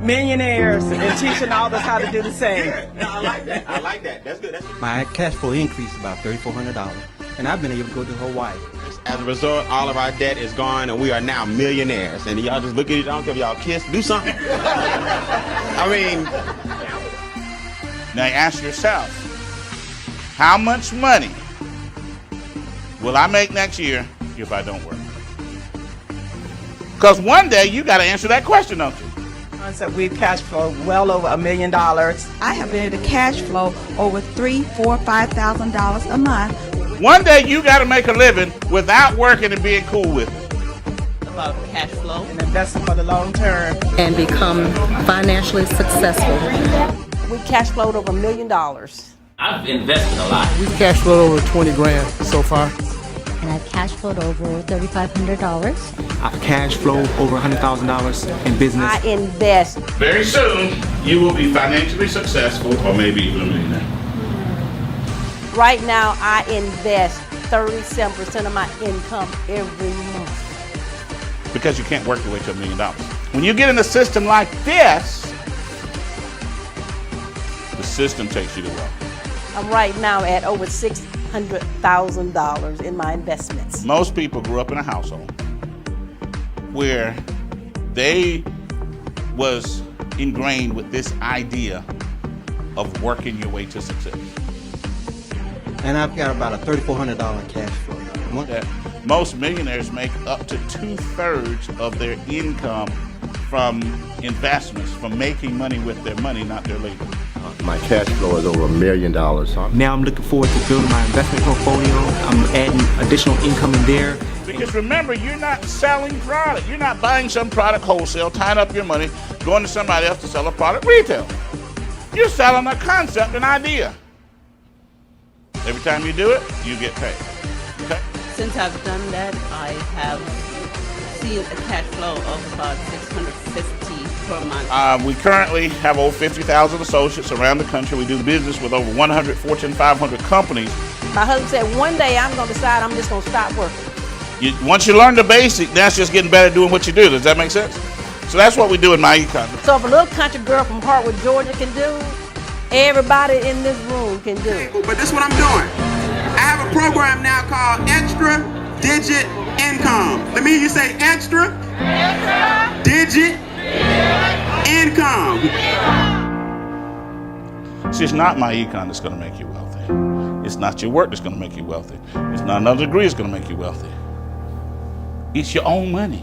millionaires and teaching all of us how to do the same. No, I like that. I like that. That's good. That's good. My cash flow increased about $3,400, and I've been able to go to Hawaii. As a result, all of our debt is gone, and we are now millionaires. And y'all just look at each other. I don't care if y'all kiss. Do something. I mean, now ask yourself, how much money will I make next year if I don't work? Because one day you got to answer that question, don't you? So we've cash flow well over $1 million. I have been able to cash flow over $3,000, $4,000, $5,000 a month. One day you got to make a living without working and being cool with it. About cash flow and investing for the long term. And become financially successful. We cash flowed over $1 million. I've invested a lot. We've cash flowed over 20 grand so far. And I've cash flowed over $3,500. I've cash flow over $100,000 in business. I invest. Very soon, you will be financially successful or maybe even a millionaire. Right now, I invest 37% of my income every month. Because you can't work your way to $1 million. When you get in a system like this, the system takes you to wealth. I'm right now at over $600,000 in my investments. Most people grew up in a household where they was ingrained with this idea of working your way to success. And I've got about a $3,400 cash flow. Most millionaires make up to 2/3 of their income from investments, from making money with their money, not their labor. My cash flow is over $1 million. Now I'm looking forward to building my investment portfolio. I'm adding additional income in there. Because remember, you're not selling product. You're not buying some product wholesale, tying up your money, going to somebody else to sell a product retail. You're selling a concept, an idea. Every time you do it, you get paid. Okay? Since I've done that, I have seen a cash flow of about $650 per month. We currently have over 50,000 associates around the country. We do business with over 100 Fortune 500 companies. My husband said, one day I'm going to decide I'm just going to stop working. Once you learn the basic, that's just getting better at doing what you do. Does that make sense? So that's what we do in myEcon. So if a little country girl from Hartwood, Georgia can do, everybody in this room can do it. But this is what I'm doing. I have a program now called Extra Digit Income. Let me hear you say extra digit income. See, it's not myEcon that's going to make you wealthy. It's not your work that's going to make you wealthy. It's not another degree that's going to make you wealthy. It's your own money.